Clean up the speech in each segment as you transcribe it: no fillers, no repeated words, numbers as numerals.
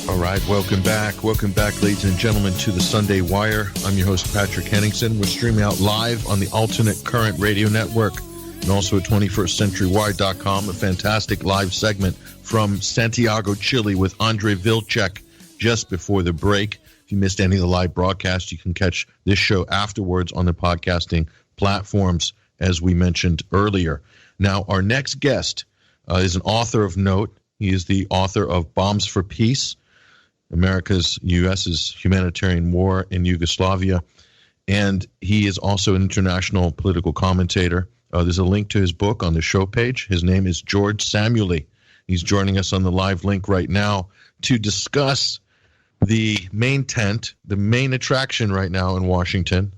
All right, welcome back. Welcome back, ladies and gentlemen, to the Sunday Wire. I'm your host, Patrick Henningsen. We're streaming out live on the Alternate Current Radio Network and also at 21stCenturyWire.com, a fantastic live segment from Santiago, Chile with Andre Vilcek just before the break. If you missed any of the live broadcast, you can catch this show afterwards on the podcasting platforms, as we mentioned earlier. Now, our next guest is an author of note. He is the author of Bombs for Peace, America's, U.S.'s humanitarian war in Yugoslavia. And he is also an international political commentator. There's a link to his book on the show page. His name is George Szamuely. He's joining us on the live link right now to discuss the main tent, the main attraction right now in Washington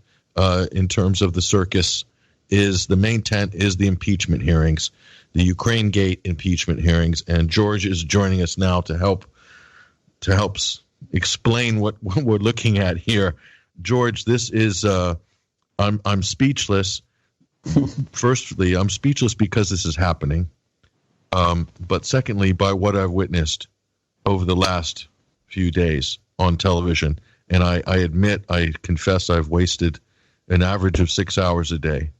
in terms of the circus. Is the main tent is the impeachment hearings, the Ukraine Gate impeachment hearings. And George is joining us now to help explain what we're looking at here. George, this is I'm speechless. Firstly, I'm speechless because this is happening. But secondly, by what I've witnessed over the last few days on television. And I confess I've wasted an average of 6 hours a day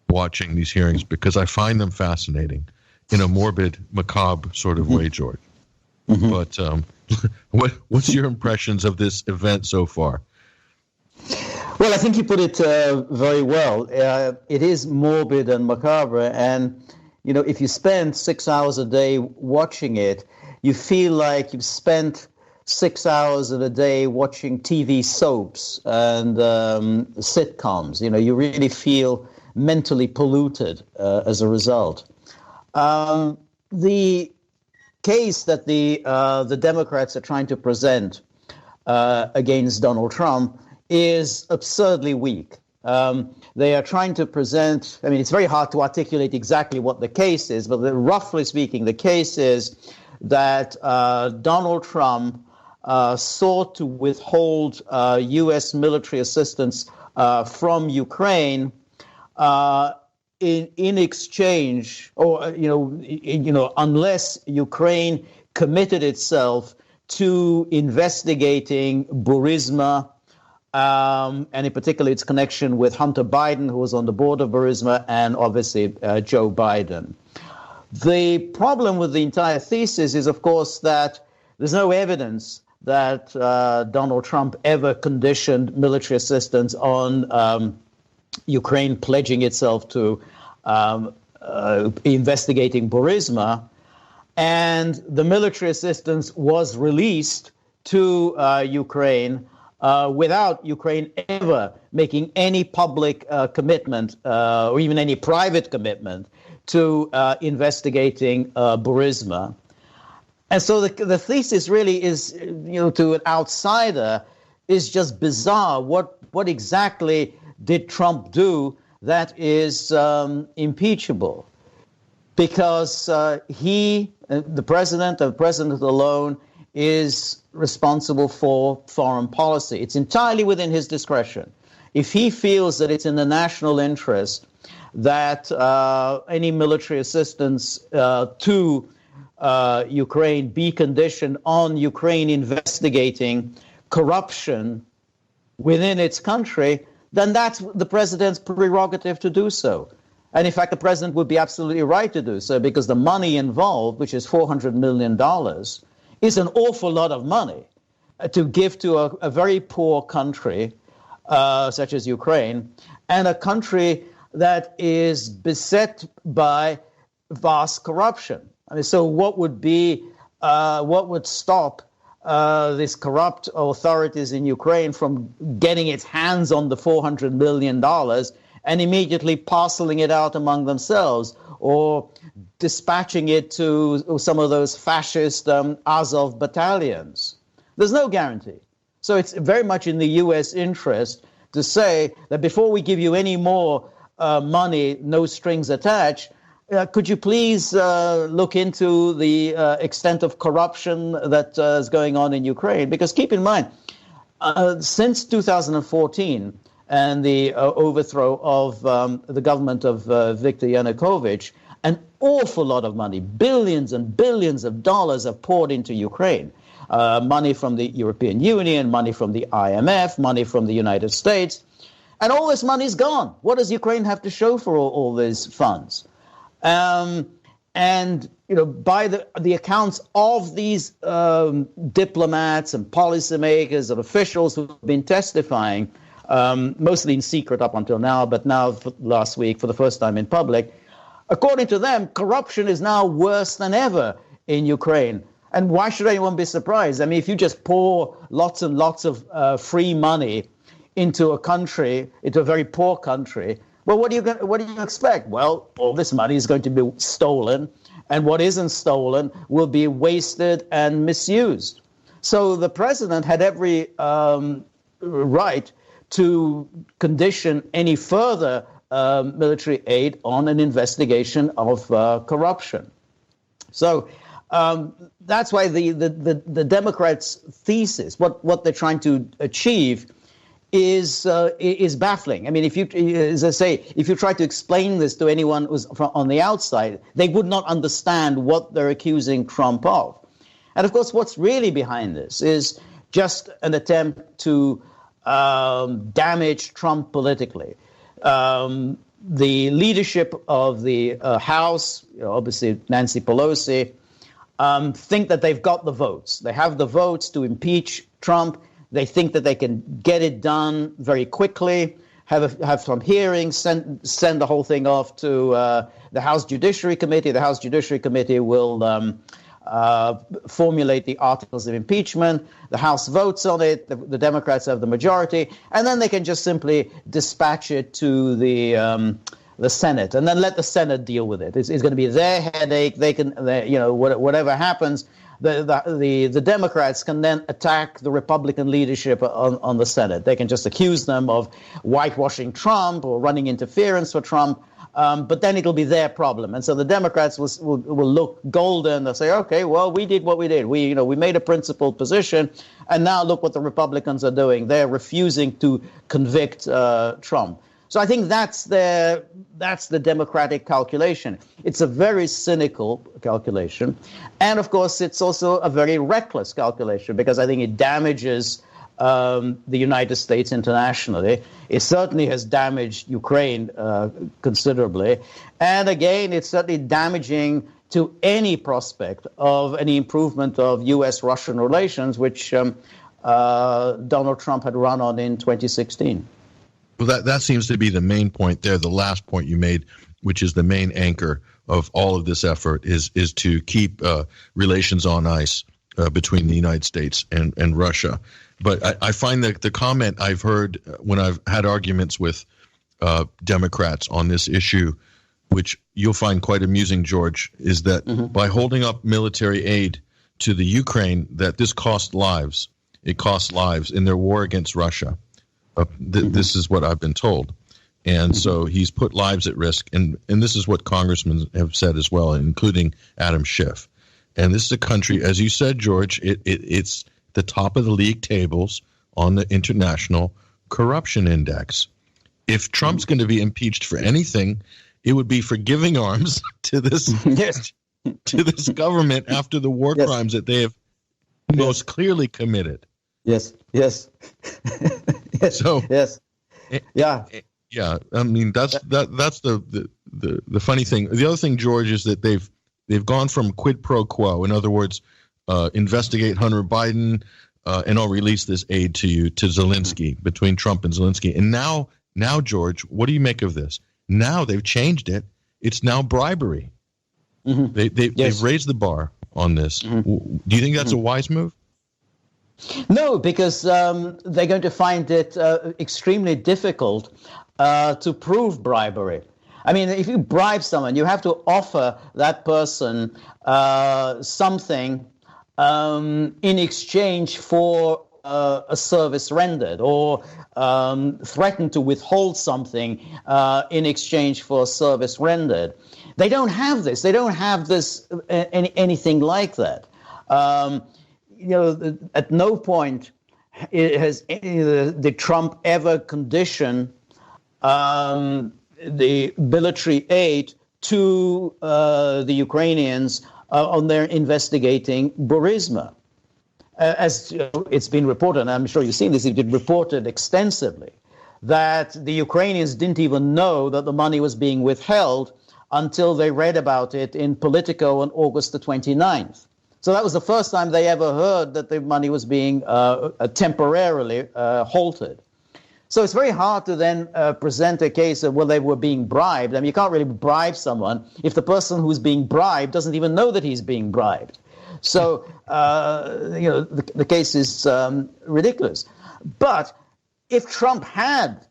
watching these hearings because I find them fascinating in a morbid, macabre sort of way, George. Mm-hmm. But what's your impressions of this event so far? Well, I think you put it very well. It is morbid and macabre. And, you know, if you spend 6 hours a day watching it, you feel like you've spent 6 hours of a day watching TV soaps and sitcoms. You know, you really feel mentally polluted as a result. The case that the Democrats are trying to present against Donald Trump is absurdly weak. They are trying to present, I mean, it's very hard to articulate exactly what the case is, but roughly speaking, the case is that Donald Trump sought to withhold U.S. military assistance from Ukraine in exchange, or unless Ukraine committed itself to investigating Burisma, and in particular its connection with Hunter Biden, who was on the board of Burisma, and obviously Joe Biden. The problem with the entire thesis is, of course, that there's no evidence that Donald Trump ever conditioned military assistance on Ukraine pledging itself to investigating Burisma, and the military assistance was released to Ukraine without Ukraine ever making any public commitment or even any private commitment to investigating Burisma. And so the thesis really is, to an outsider, is just bizarre. What exactly did Trump do that is impeachable? Because the president alone, is responsible for foreign policy. It's entirely within his discretion. If he feels that it's in the national interest that any military assistance to Ukraine be conditioned on Ukraine investigating corruption within its country, then that's the president's prerogative to do so. And in fact, the president would be absolutely right to do so, because the money involved, which is $400 million, is an awful lot of money to give to a very poor country such as Ukraine, and a country that is beset by vast corruption. I mean, so what would stop these corrupt authorities in Ukraine from getting its hands on the $400 million and immediately parceling it out among themselves, or dispatching it to some of those fascist Azov battalions? There's no guarantee. So it's very much in the U.S. interest to say that before we give you any more money, no strings attached, could you please look into the extent of corruption that is going on in Ukraine? Because keep in mind, since 2014 and the overthrow of the government of Viktor Yanukovych, an awful lot of money, billions and billions of dollars, have poured into Ukraine. money from the European Union, money from the IMF, money from the United States. And all this money's gone. What does Ukraine have to show for all these funds? And by the accounts of these diplomats and policymakers and officials who've been testifying, mostly in secret up until now, but now last week for the first time in public, according to them, corruption is now worse than ever in Ukraine. And why should anyone be surprised? I mean, if you just pour lots and lots of free money into a country, into a very poor country, well, what do you expect? Well, all this money is going to be stolen, and what isn't stolen will be wasted and misused. So the president had every right to condition any further military aid on an investigation of corruption. So that's why the Democrats' thesis, what they're trying to achieve, is baffling. I mean, if you try to explain this to anyone who's on the outside, they would not understand what they're accusing Trump of. And of course, what's really behind this is just an attempt to damage Trump politically. The leadership of the House, obviously Nancy Pelosi, think that they've got the votes. They have the votes to impeach Trump. They think that they can get it done very quickly, have some hearings, send the whole thing off to the House Judiciary Committee. The House Judiciary Committee will formulate the articles of impeachment. The House votes on it. The Democrats have the majority, and then they can just simply dispatch it to the Senate, and then let the Senate deal with it. It's going to be their headache. They can, whatever happens. The Democrats can then attack the Republican leadership on the Senate. They can just accuse them of whitewashing Trump or running interference for Trump, but then it'll be their problem. And so the Democrats will look golden. They'll say, okay, well, we did what we did. We made a principled position, and now look what the Republicans are doing. They're refusing to convict Trump. So I think that's the Democratic calculation. It's a very cynical calculation. And of course, it's also a very reckless calculation, because I think it damages the United States internationally. It certainly has damaged Ukraine considerably. And again, it's certainly damaging to any prospect of any improvement of U.S.-Russian relations, which Donald Trump had run on in 2016. Well, that seems to be the main point there, the last point you made, which is the main anchor of all of this effort, is to keep relations on ice between the United States and Russia. But I find that the comment I've heard when I've had arguments with Democrats on this issue, which you'll find quite amusing, George, is that by holding up military aid to the Ukraine, that this cost lives. It costs lives in their war against Russia. This is what I've been told. And so he's put lives at risk. And this is what congressmen have said as well, including Adam Schiff. And this is a country, as you said, George, it's the top of the league tables on the International Corruption Index. If Trump's going to be impeached for anything, it would be for giving arms to this to this government after the war crimes that they have most clearly committed. Yes. So yeah. I mean, that's the funny thing. The other thing, George, is that they've gone from quid pro quo. In other words, investigate Hunter Biden, and I'll release this aid to you, to Zelensky, between Trump and Zelensky. And now, George, what do you make of this? Now they've changed it. It's now bribery. They've raised the bar on this. Do you think that's a wise move? No, because they're going to find it extremely difficult to prove bribery. I mean, if you bribe someone, you have to offer that person something in exchange for a service rendered, or threaten to withhold something in exchange for a service rendered. They don't have this. They don't have this anything like that. At no point did Trump ever condition the military aid to the Ukrainians on their investigating Burisma. as you know, it's been reported, and I'm sure you've seen this, it's been reported extensively, that the Ukrainians didn't even know that the money was being withheld until they read about it in Politico on August the 29th. So that was the first time they ever heard that the money was being temporarily halted. So it's very hard to then present a case of, well, they were being bribed. I mean, you can't really bribe someone if the person who's being bribed doesn't even know that he's being bribed. So, the case is ridiculous. But if Trump had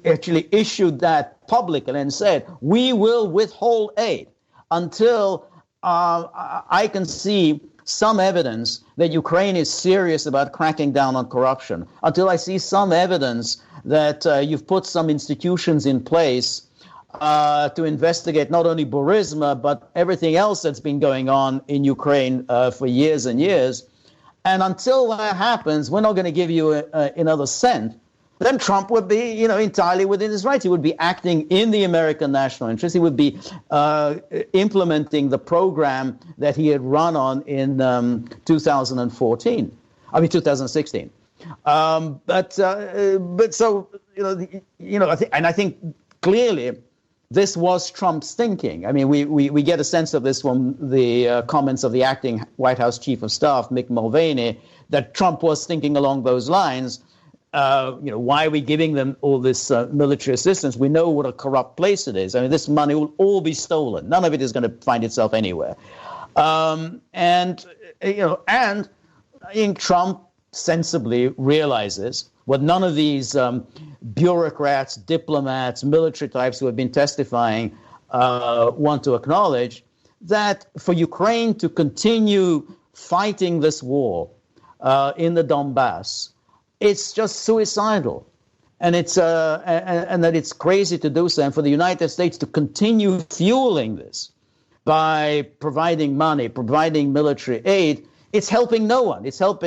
actually issued that publicly and said, we will withhold aid until I can see some evidence that Ukraine is serious about cracking down on corruption, until I see some evidence that you've put some institutions in place to investigate not only Burisma, but everything else that's been going on in Ukraine for years and years. And until that happens, we're not going to give you another cent. Then Trump would be, entirely within his rights. He would be acting in the American national interest. He would be implementing the program that he had run on in 2016. I think clearly this was Trump's thinking. I mean, we get a sense of this from the comments of the acting White House Chief of Staff, Mick Mulvaney, that Trump was thinking along those lines. Why are we giving them all this military assistance? We know what a corrupt place it is. I mean, this money will all be stolen. None of it is going to find itself anywhere. And I think Trump sensibly realizes what none of these bureaucrats, diplomats, military types who have been testifying want to acknowledge, that for Ukraine to continue fighting this war in the Donbass, it's just suicidal, and it's and that it's crazy to do so. And for the United States to continue fueling this by providing money, providing military aid, it's helping no one. It's not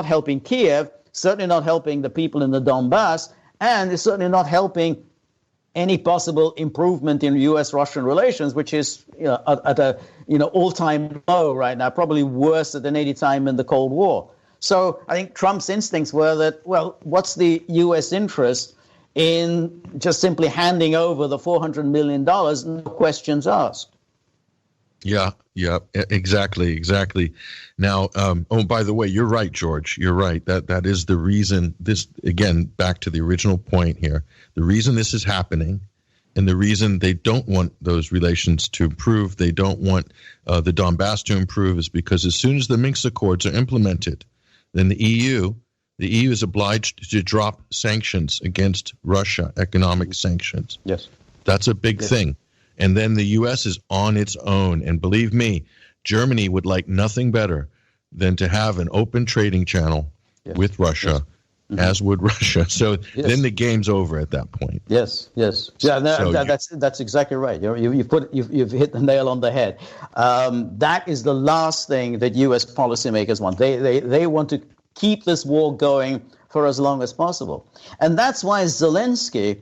helping Kiev, certainly not helping the people in the Donbass, and it's certainly not helping any possible improvement in U.S.-Russian relations, which is at a all-time low right now, probably worse than any time in the Cold War. So I think Trump's instincts were that, well, what's the U.S. interest in just simply handing over the $400 million, no questions asked? Yeah, exactly. Now, by the way, you're right, George. You're right. That is the reason this, again, back to the original point here, the reason this is happening and the reason they don't want those relations to improve, they don't want the Donbass to improve, is because as soon as the Minsk Accords are implemented, then the EU is obliged to drop sanctions against Russia, economic sanctions. Yes. That's a big thing. And then the U.S. is on its own. And believe me, Germany would like nothing better than to have an open trading channel with Russia, as would Russia. So then the game's over at that point. Yes. Yeah, that's exactly right. You've hit the nail on the head. That is the last thing that U.S. policymakers want. They want to keep this war going for as long as possible, and that's why Zelensky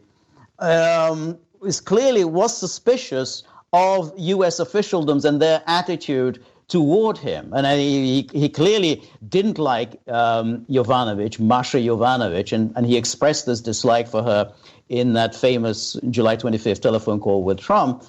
was suspicious of U.S. officialdoms and their attitude toward him. And he clearly didn't like Marsha Yovanovitch, and he expressed this dislike for her in that famous July 25th telephone call with Trump,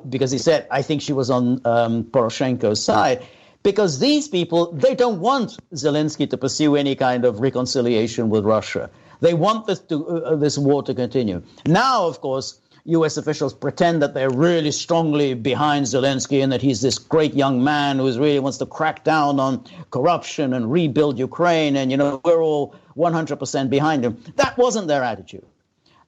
because he said, I think she was on Poroshenko's side. Because these people, they don't want Zelensky to pursue any kind of reconciliation with Russia. They want this war to continue. Now, of course, U.S. officials pretend that they're really strongly behind Zelensky and that he's this great young man who really wants to crack down on corruption and rebuild Ukraine, and, we're all 100% behind him. That wasn't their attitude.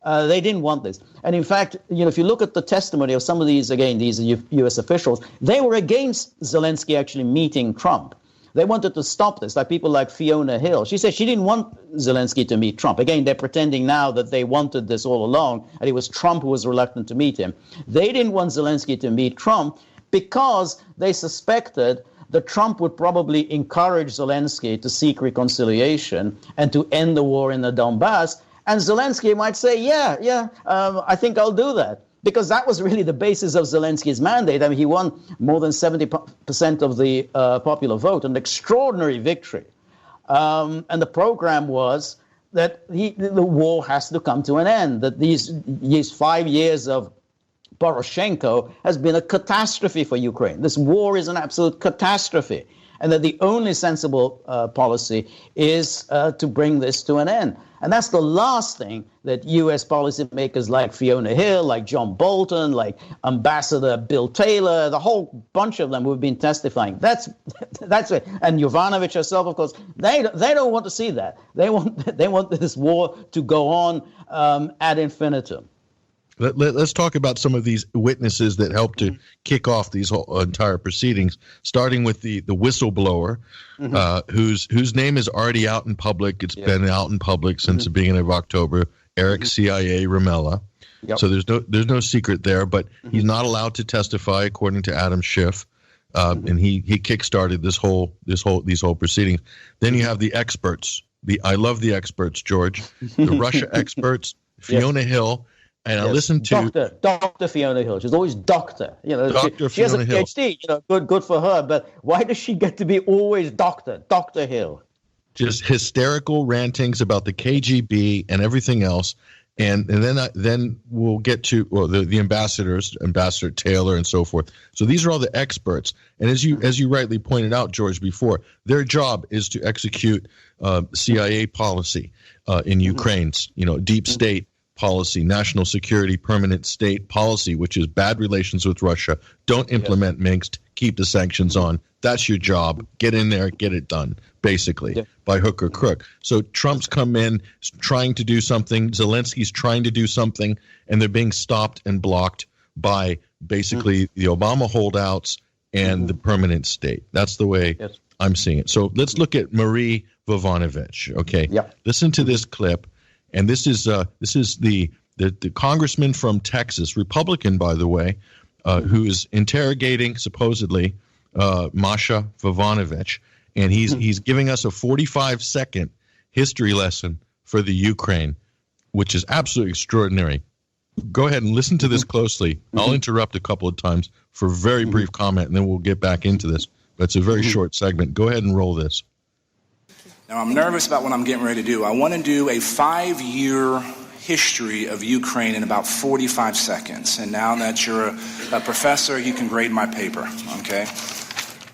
They didn't want this. And in fact, if you look at the testimony of some of these U.S. officials, they were against Zelensky actually meeting Trump. They wanted to stop this, like people like Fiona Hill. She said she didn't want Zelensky to meet Trump. Again, they're pretending now that they wanted this all along, and it was Trump who was reluctant to meet him. They didn't want Zelensky to meet Trump because they suspected that Trump would probably encourage Zelensky to seek reconciliation and to end the war in the Donbass. And Zelensky might say, I think I'll do that. because that was really the basis of Zelensky's mandate. I mean, he won more than 70% of the popular vote, an extraordinary victory. And the program was that the war has to come to an end, that these 5 years of Poroshenko has been a catastrophe for Ukraine. This war is an absolute catastrophe, and that the only sensible policy is to bring this to an end. And that's the last thing that U.S. policymakers like Fiona Hill, like John Bolton, like Ambassador Bill Taylor, the whole bunch of them who have been testifying. That's it. And Yovanovitch herself, of course, they don't want to see that. They want this war to go on ad infinitum. Let's talk about some of these witnesses that helped to kick off these whole entire proceedings, starting with the whistleblower, whose name is already out in public. It's been out in public since the beginning of October. Eric CIA Ramella. Yep. So there's no secret there, but he's not allowed to testify according to Adam Schiff, and he kickstarted these whole proceedings. Then you have the experts. I love the experts, George. The Russia experts, Fiona Hill. And I listened to Dr. Fiona Hill. She's always doctor. She has a PhD. Good for her. But why does she get to be always Dr. Hill? Just hysterical rantings about the KGB and everything else, and then we'll get to the ambassadors, Ambassador Taylor, and so forth. So these are all the experts, and as you rightly pointed out, George, before, their job is to execute CIA policy in Ukraine's deep state policy, national security, permanent state policy, which is bad relations with Russia. Don't implement Minsk, keep the sanctions on. That's your job. Get in there, get it done, basically, by hook or crook. So Trump's come in trying to do something. Zelensky's trying to do something, and they're being stopped and blocked by basically the Obama holdouts and the permanent state. That's the way I'm seeing it. So let's look at Marie Yovanovitch. Okay, listen to this clip. And this is the congressman from Texas, Republican, by the way, who is interrogating supposedly Marsha Blackburns, and he's giving us a 45-second history lesson for the Ukraine, which is absolutely extraordinary. Go ahead and listen to this closely. I'll interrupt a couple of times for a very brief comment, and then we'll get back into this. But it's a very short segment. Go ahead and roll this. Now, I'm nervous about what I'm getting ready to do. I want to do a 5-year history of Ukraine in about 45 seconds. And now that you're a professor, you can grade my paper, okay?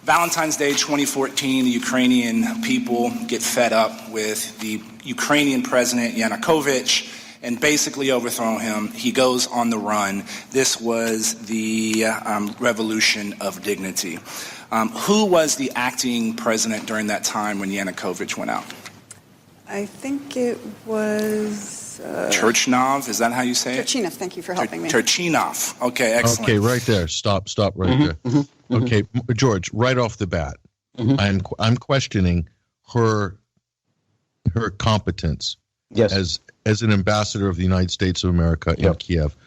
Valentine's Day 2014, the Ukrainian people get fed up with the Ukrainian president, Yanukovych, and basically overthrow him. He goes on the run. This was the revolution of dignity. Who was the acting president during that time when Yanukovych went out? I think it was... Turchinov, is that how you say it? Turchinov, thank you for helping me. Turchinov, okay, excellent. Okay, right there, stop right there. Okay, George, right off the bat, I'm questioning her competence as an ambassador of the United States of America in Kiev.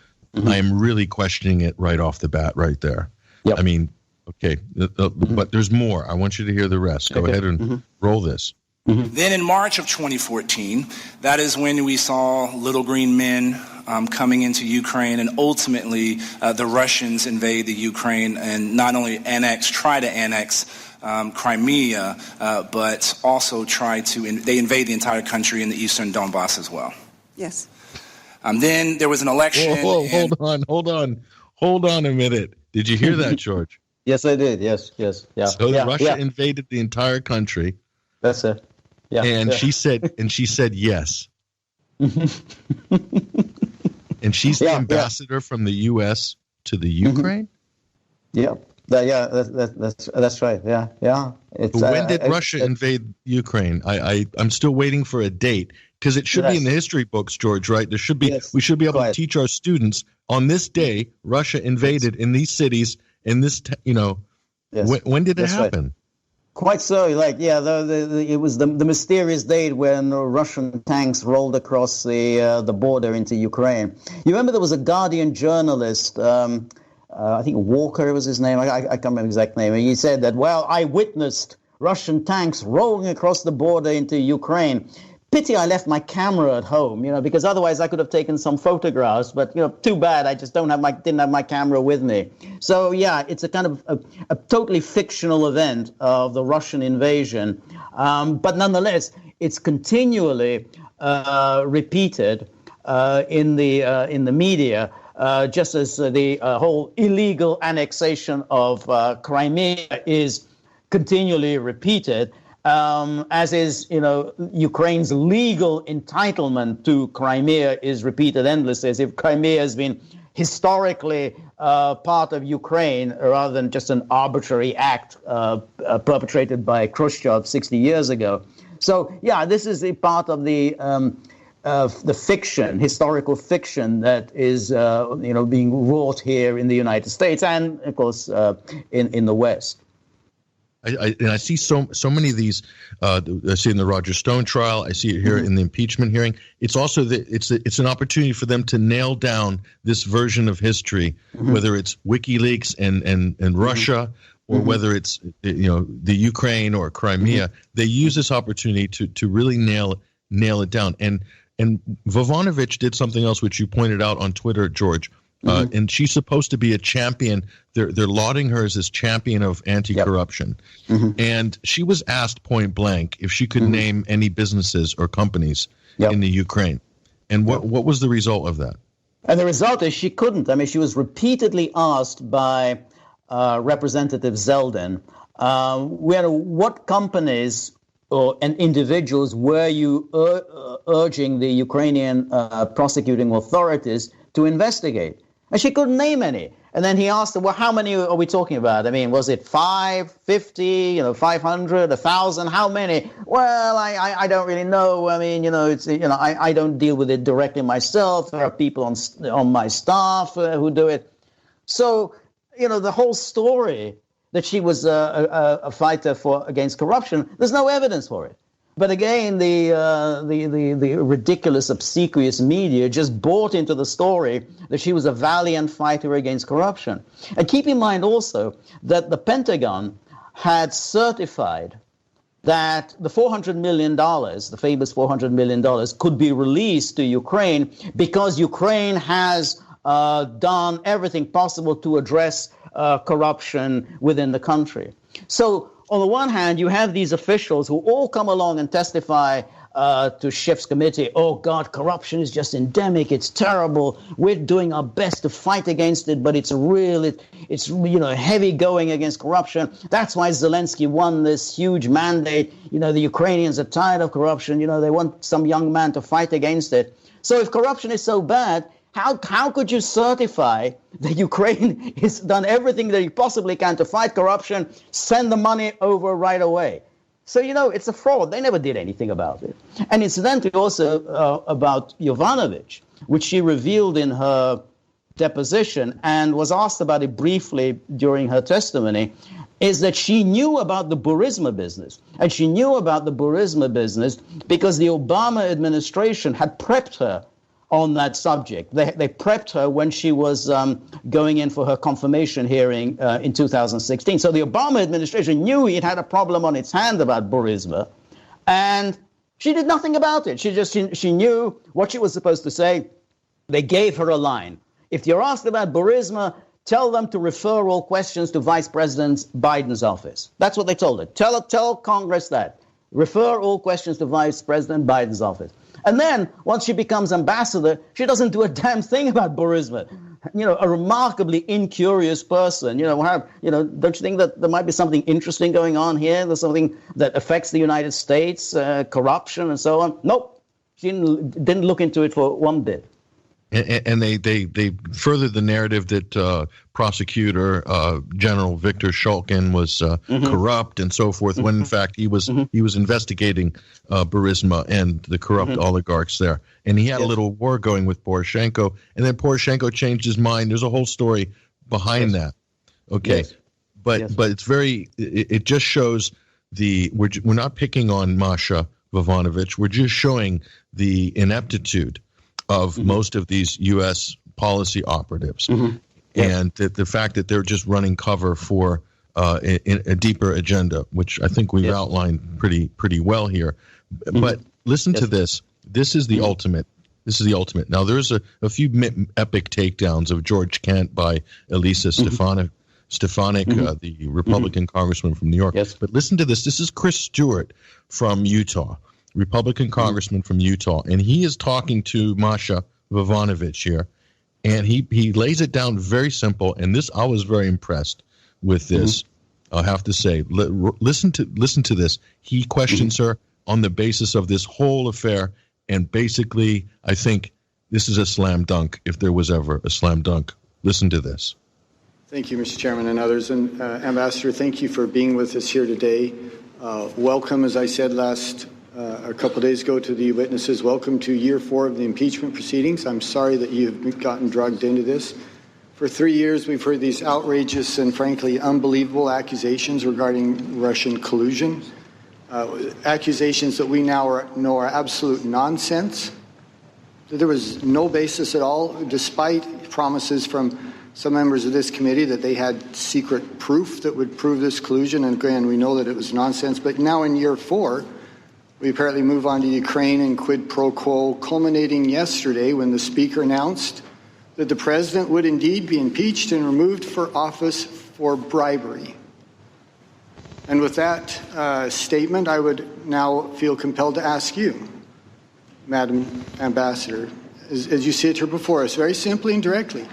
I am really questioning it right off the bat right there. I mean, okay, but there's more. I want you to hear the rest. Go ahead and roll this. Then in March of 2014, that is when we saw little green men coming into Ukraine, and ultimately the Russians invade the Ukraine and not only try to annex Crimea, but also they invade the entire country in the eastern Donbass as well. Yes. Then there was an election. Hold on a minute. Did you hear that, George? Yes, I did. Yes. Yeah. So Russia invaded the entire country. That's it. Yeah. And she said yes. And she's the ambassador from the U.S. to the Ukraine? That's right. Yeah. When did Russia invade Ukraine? I'm still waiting for a date, because it should be in the history books, George, right? There should be. We should be able to teach our students on this day Russia invaded in these cities in this. When did it happen? Right. Quite so. It was the mysterious date when Russian tanks rolled across the border into Ukraine. You remember there was a Guardian journalist, I think Walker was his name. I can't remember the exact name. And he said that, I witnessed Russian tanks rolling across the border into Ukraine. Pity I left my camera at home, because otherwise I could have taken some photographs. But too bad I just didn't have my camera with me. So yeah, it's a kind of a totally fictional event of the Russian invasion, but nonetheless, it's continually repeated in the media, just as the whole illegal annexation of Crimea is continually repeated. As is, Ukraine's legal entitlement to Crimea is repeated endlessly, as if Crimea has been historically part of Ukraine rather than just an arbitrary act perpetrated by Khrushchev 60 years ago. So, yeah, this is a part of the fiction, historical fiction that is, being wrought here in the United States and, of course, in the West. I see so many of these. I see it in the Roger Stone trial. I see it here in the impeachment hearing. It's also it's an opportunity for them to nail down this version of history, whether it's WikiLeaks and Russia, or whether it's the Ukraine or Crimea. They use this opportunity to really nail it down. And Vovanovich did something else, which you pointed out on Twitter, George. And she's supposed to be a champion. They're lauding her as this champion of anti-corruption. And she was asked point blank if she could name any businesses or companies in the Ukraine. And what was the result of that? And the result is she couldn't. I mean, she was repeatedly asked by Representative Zeldin, what companies and individuals were you urging the Ukrainian prosecuting authorities to investigate? And she couldn't name any. And then he asked her, well, how many are we talking about? I mean, was it 5, 50, 500, 1,000? How many? Well, I don't really know. I mean, it's I don't deal with it directly myself. There are people on my staff who do it. So, the whole story that she was a fighter against corruption, there's no evidence for it. But again, the ridiculous, obsequious media just bought into the story that she was a valiant fighter against corruption. And keep in mind also that the Pentagon had certified that the $400 million, the famous $400 million, could be released to Ukraine because Ukraine has done everything possible to address corruption within the country. So on the one hand, you have these officials who all come along and testify to Schiff's committee, oh, God, corruption is just endemic. It's terrible. We're doing our best to fight against it, but it's heavy going against corruption. That's why Zelensky won this huge mandate. The Ukrainians are tired of corruption. They want some young man to fight against it. So if corruption is so bad, how could you certify that Ukraine has done everything that it possibly can to fight corruption, send the money over right away? So, it's a fraud. They never did anything about it. And incidentally, also about Yovanovitch, which she revealed in her deposition and was asked about it briefly during her testimony, is that she knew about the Burisma business. And she knew about the Burisma business because the Obama administration had prepped her on that subject. They prepped her when she was going in for her confirmation hearing in 2016. So the Obama administration knew it had a problem on its hand about Burisma, and she did nothing about it. She knew what she was supposed to say. They gave her a line. If you're asked about Burisma, tell them to refer all questions to Vice President Biden's office. That's what they told her. Tell Congress that. Refer all questions to Vice President Biden's office. And then, once she becomes ambassador, she doesn't do a damn thing about Burisma. A remarkably incurious person. Don't you think that there might be something interesting going on here? There's something that affects the United States, corruption and so on? Nope. She didn't look into it for one bit. And they furthered the narrative that prosecutor General Victor Shulkin was corrupt and so forth, when in fact he was investigating Burisma and the corrupt oligarchs there. And he had a little war going with Poroshenko, and then Poroshenko changed his mind. There's a whole story behind that. Okay, but it's it just shows we're not picking on Marsha Blackburns. We're just showing the ineptitude of most of these U.S. policy operatives, and the fact that they're just running cover for a deeper agenda, which I think we've outlined pretty well here. But listen to this. This is the ultimate. This is the ultimate. Now, there's a few epic takedowns of George Kent by Elisa Stefanik, the Republican congressman from New York. Yes. But listen to this. This is Chris Stewart from Utah, Republican congressman from Utah, and he is talking to Masha Vavanovich here, and he lays it down very simple. And this, I was very impressed with this. I have to say, listen to this. He questions her on the basis of this whole affair, and basically, I think this is a slam dunk, if there was ever a slam dunk. Listen to this. Thank you, Mr. Chairman, and others. And Ambassador, thank you for being with us here today. Welcome, as I said a couple of days ago, to the witnesses. Welcome to year 4 of the impeachment proceedings. I'm sorry that you've gotten drugged into this. For 3 years, we've heard these outrageous and frankly unbelievable accusations regarding Russian collusion, accusations that we now know are absolute nonsense. There was no basis at all, despite promises from some members of this committee that they had secret proof that would prove this collusion. And again, we know that it was nonsense. But now in year 4, we apparently move on to Ukraine and quid pro quo, culminating yesterday when the Speaker announced that the President would indeed be impeached and removed for office for bribery. And with that statement, I would now feel compelled to ask you, Madam Ambassador, as you sit here before us, very simply and directly,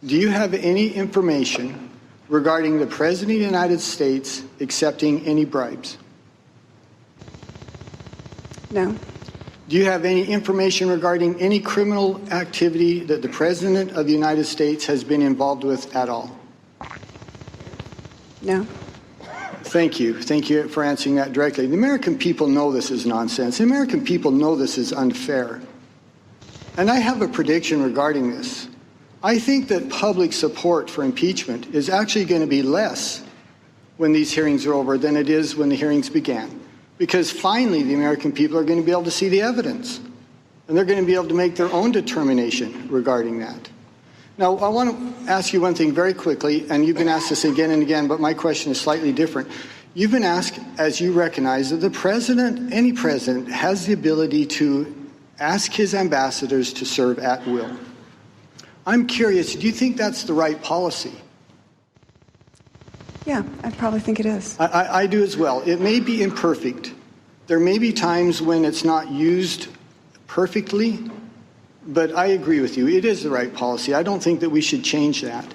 do you have any information regarding the President of the United States accepting any bribes? No. Do you have any information regarding any criminal activity that the President of the United States has been involved with at all? No. Thank you. Thank you for answering that directly. The American people know this is nonsense. The American people know this is unfair. And I have a prediction regarding this. I think that public support for impeachment is actually going to be less when these hearings are over than it is when the hearings began. Because finally the American people are going to be able to see the evidence. And they're going to be able to make their own determination regarding that. Now, I want to ask you one thing very quickly, and you've been asked this again and again, but my question is slightly different. You've been asked, as you recognize, that the President, any President, has the ability to ask his ambassadors to serve at will. I'm curious, do you think that's the right policy? Yeah, I probably think it is. I do as well. It may be imperfect. There may be times when it's not used perfectly, but I agree with you. It is the right policy. I don't think that we should change that.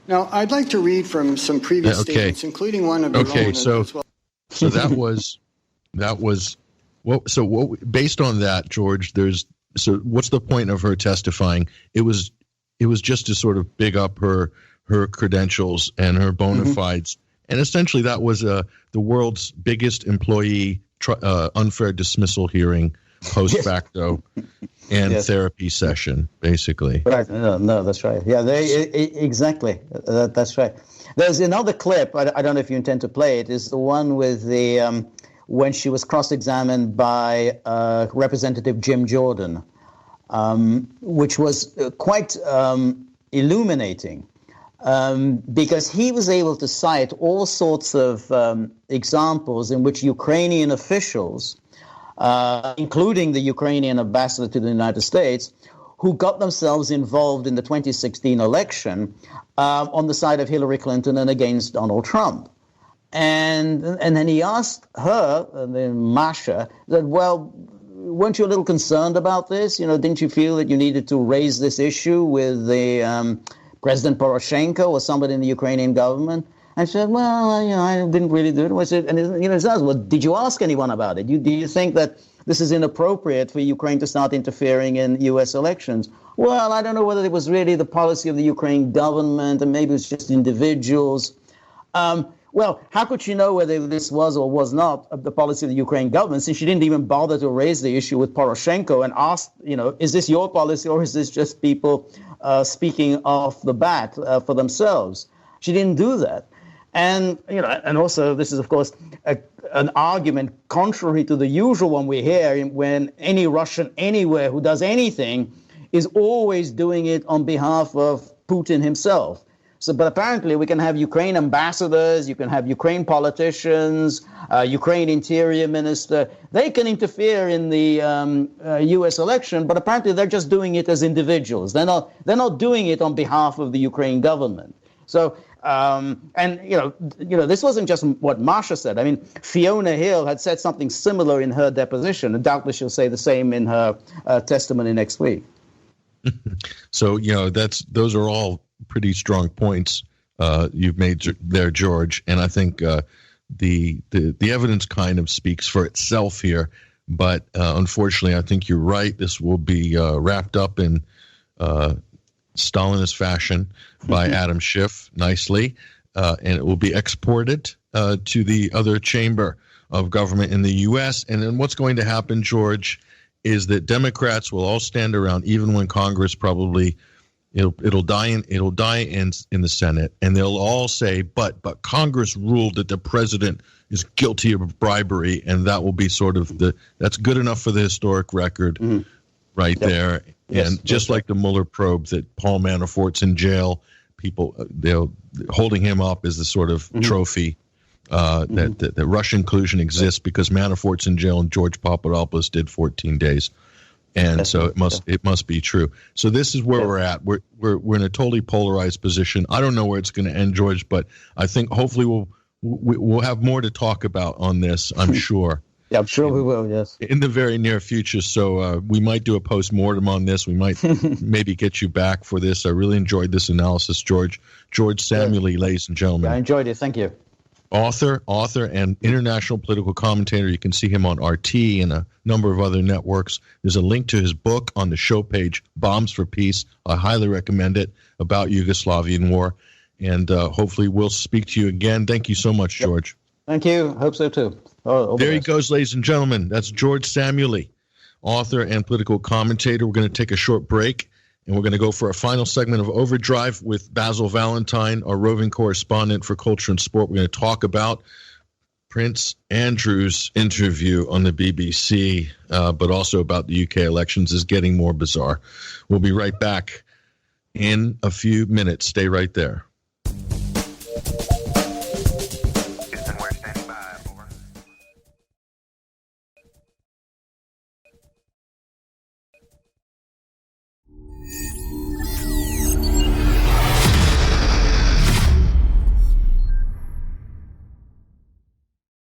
Now, I'd like to read from some previous statements, including one of your own. So that was based on that, George, what's the point of her testifying? It was just to sort of big up her credentials and her bona fides. And essentially that was the world's biggest employee unfair dismissal hearing post facto and therapy session, basically. Right. No, that's right. Yeah, exactly. That's right. There's another clip. I don't know if you intend to play it. Is the one with the when she was cross-examined by Representative Jim Jordan, which was quite illuminating. Because he was able to cite all sorts of examples in which Ukrainian officials, including the Ukrainian ambassador to the United States, who got themselves involved in the 2016 election on the side of Hillary Clinton and against Donald Trump. And then he asked her, Marsha, that, well, weren't you a little concerned about this? Didn't you feel that you needed to raise this issue with the President Poroshenko or somebody in the Ukrainian government? I said, well, I didn't really do it. And he says, well, did you ask anyone about it? Do you think that this is inappropriate for Ukraine to start interfering in U.S. elections? Well, I don't know whether it was really the policy of the Ukraine government, and maybe it was just individuals. Well, how could she know whether this was or was not the policy of the Ukraine government, since she didn't even bother to raise the issue with Poroshenko and ask, is this your policy or is this just people speaking off the bat for themselves? She didn't do that. And, and also this is, of course, an argument contrary to the usual one we hear when any Russian anywhere who does anything is always doing it on behalf of Putin himself. So, but apparently we can have Ukraine ambassadors, you can have Ukraine politicians, Ukraine interior minister. They can interfere in the U.S. election, but apparently they're just doing it as individuals. They're not doing it on behalf of the Ukraine government. So, and this wasn't just what Marsha said. I mean, Fiona Hill had said something similar in her deposition, and doubtless she'll say the same in her testimony next week. So, those are all pretty strong points you've made there, George. And I think the evidence kind of speaks for itself here. But unfortunately, I think you're right. This will be wrapped up in Stalinist fashion by Adam Schiff nicely, and it will be exported to the other chamber of government in the U.S. And then what's going to happen, George, is that Democrats will all stand around, even when Congress probably it'll die in the Senate, and they'll all say, but Congress ruled that the president is guilty of bribery, and that will be sort of that's good enough for the historic record, right there. Yes, and just like the Mueller probe, that Paul Manafort's in jail, people they'll holding him up as the sort of trophy that Russian collusion exists because Manafort's in jail and George Papadopoulos did 14 days. And so it must be true. So this is where we're at. We're in a totally polarized position. I don't know where it's going to end, George, but I think hopefully we'll have more to talk about on this, I'm sure. Yeah, I'm sure we will, yes. In the very near future. So we might do a post-mortem on this. We might maybe get you back for this. I really enjoyed this analysis, George. George Szamuely, ladies and gentlemen. I enjoyed it. Thank you. Author, and international political commentator. You can see him on RT and a number of other networks. There's a link to his book on the show page, Bombs for Peace. I highly recommend it, about Yugoslavian war. And hopefully we'll speak to you again. Thank you so much, George. Thank you. Hope so, too. There he goes, ladies and gentlemen. That's George Szamuely, author and political commentator. We're going to take a short break, and we're going to go for a final segment of Overdrive with Basil Valentine, our roving correspondent for culture and sport. We're going to talk about Prince Andrew's interview on the BBC, but also about the UK elections is getting more bizarre. We'll be right back in a few minutes. Stay right there.